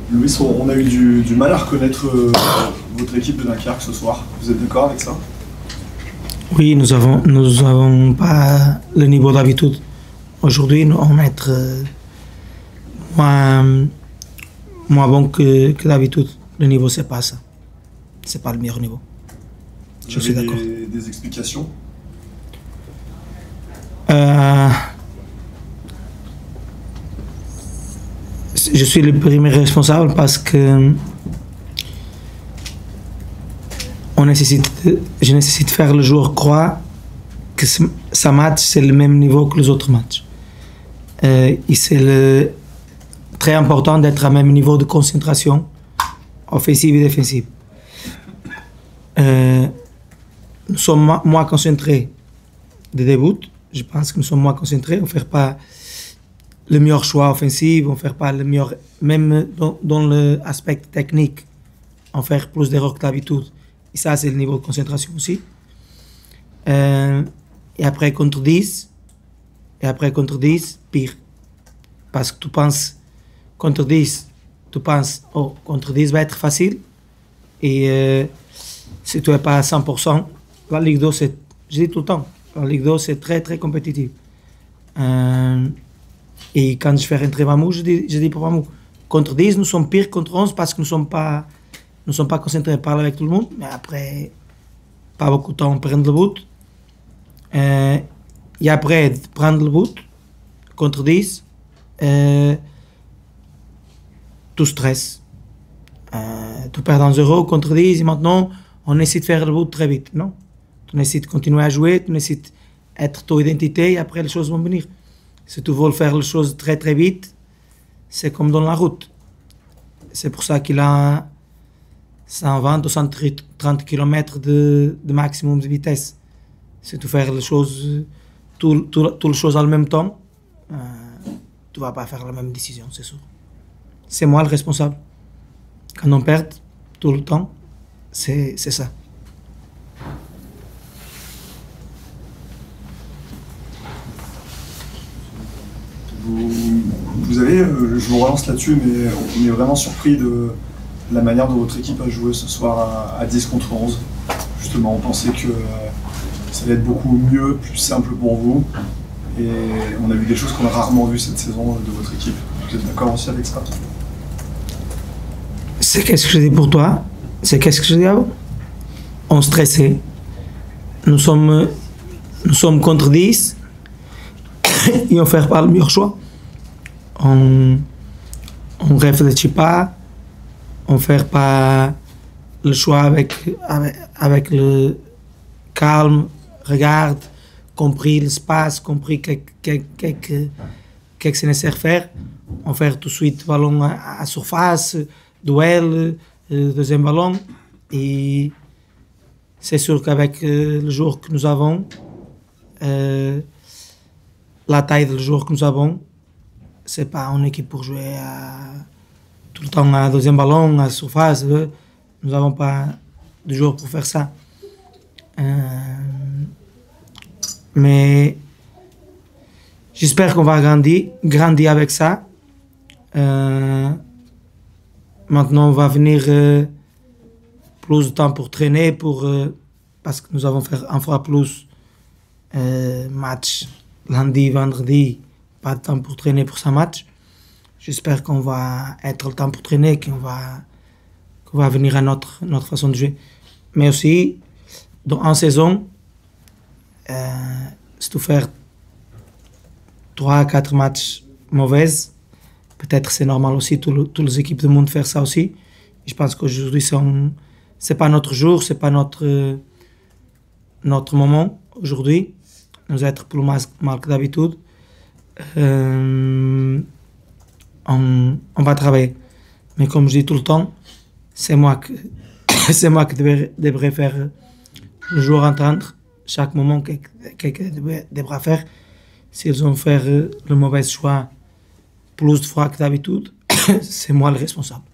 Louis, on a eu du mal à reconnaître votre équipe de Dunkerque ce soir. Vous êtes d'accord avec ça? Oui, nous avons pas le niveau d'habitude. Aujourd'hui, on va être moins bon que d'habitude. Le niveau, c'est pas ça. C'est pas le meilleur niveau. Je suis d'accord. Des explications? Je suis le premier responsable parce que je nécessite faire le joueur croire que sa match c'est le même niveau que les autres matchs. Et c'est très important d'être à même niveau de concentration offensive et défensive. Nous sommes moins concentrés de début. Je pense que nous sommes moins concentrés. On ne fait pas le meilleur choix offensif, on ne fait pas le meilleur, même dans l'aspect technique, on fait plus d'erreurs que d'habitude. Et ça, c'est le niveau de concentration aussi. Et après contre 10, pire. Parce que tu penses, contre 10, oh, contre 10 va être facile. Et si tu n'es pas à 100%, la Ligue 2, je dis tout le temps, la Ligue 2, c'est très, très compétitif. Et quand je fais rentrer Mamou, je dis pour Mamou, contre 10, nous sommes pires contre 11 parce que nous ne sommes pas concentrés à parler avec tout le monde. Mais après, pas beaucoup de temps à prendre le but. Et après, de prendre le but, contre 10, tout stress. Tu perds dans 0 contre 10 et maintenant, on essaie de faire le but très vite. Non? Tu essaies de continuer à jouer, tu essaies d'être ton identité et après les choses vont venir. Si tu veux faire les choses très très vite, c'est comme dans la route. C'est pour ça qu'il a 120 ou 130 km de maximum de vitesse. Si tu fais les choses, toutes les choses en même temps, tu ne vas pas faire la même décision, c'est sûr. C'est moi le responsable. Quand on perd tout le temps, c'est ça. Vous avez, je vous relance là-dessus, mais on est vraiment surpris de la manière dont votre équipe a joué ce soir à 10 contre 11. Justement, on pensait que ça allait être beaucoup mieux, plus simple pour vous. Et on a vu des choses qu'on a rarement vues cette saison de votre équipe. Vous êtes d'accord aussi avec ça? C'est qu'est-ce que je dis pour toi? C'est qu'est-ce que je dis avant? On stressait. Nous sommes contre 10 et on ne fait pas le meilleur choix. On ne réfléchit pas, on ne fait pas le choix avec le calme, regarde, compris l'espace, compris qu'est-ce que c'est nécessaire faire. On fait tout de suite ballon à surface, duel, deuxième ballon. Et c'est sûr qu'avec le joueur que nous avons, la taille du joueur que nous avons, c'est pas une équipe pour jouer tout le temps à deuxième ballon, à surface. Nous n'avons pas de joueurs pour faire ça. Mais j'espère qu'on va grandir avec ça. Maintenant, on va venir plus de temps pour traîner, parce que nous avons fait un fois plus match lundi, vendredi, pas de temps pour traîner pour ce match. J'espère qu'on va être le temps pour traîner, qu'on va venir à notre façon de jouer. Mais aussi, en saison, si tu fais 3 à 4 matchs mauvais, peut-être c'est normal aussi, toutes les équipes du monde faire ça aussi. Et je pense qu'aujourd'hui, c'est pas notre jour, c'est pas notre moment aujourd'hui. Nous être plus mal que d'habitude. On va travailler. Mais comme je dis tout le temps, c'est moi qui devrais faire le jour entendre chaque moment quelqu'un devra faire. S'ils ont fait le mauvais choix plus de fois que d'habitude, c'est moi le responsable.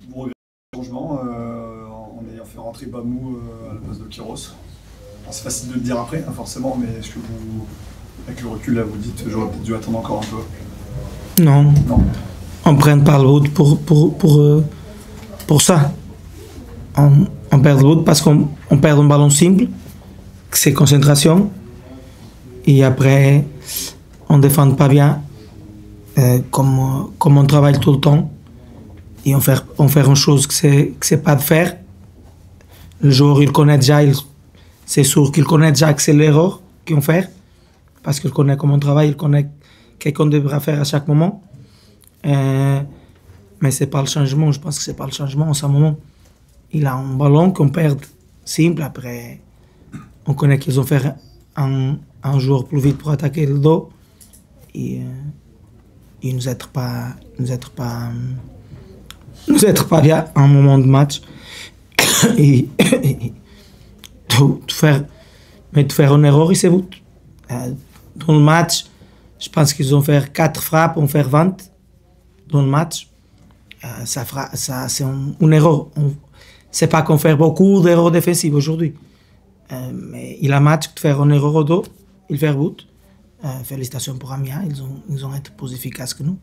Vous regrettez le changement en ayant fait rentrer Bamou à la place de Kiros? C'est facile de le dire après, hein, forcément, mais est-ce que vous, avec le recul, là, vous dites j'aurais peut-être dû attendre encore un peu? Non, Non. on prend pas le but pour ça. On perd le but parce qu'on perd un ballon simple, que c'est concentration, et après on ne défend pas bien, comme on travaille tout le temps, et on fait une chose que c'est pas de faire. Le joueur il connaît déjà, c'est sûr qu'il connaît déjà que c'est l'erreur qu'on fait, parce qu'il connaît comment on travaille, il connaît ce qu'on devra faire à chaque moment. Mais c'est pas le changement, je pense que c'est pas le changement en ce moment. Il a un ballon qu'on perd simple, après on connaît qu'ils ont fait un joueur plus vite pour attaquer le dos et nous être pas bien à un moment de match et de faire une erreur et c'est but. Dans le match, je pense qu'ils ont fait 4 frappes, on fait 20 dans le match. Ça c'est une erreur. C'est pas qu'on fait beaucoup d'erreurs défensives aujourd'hui. Mais il a match de faire une erreur au dos, il fait but. Félicitations pour Amiens, ils ont été plus efficaces que nous.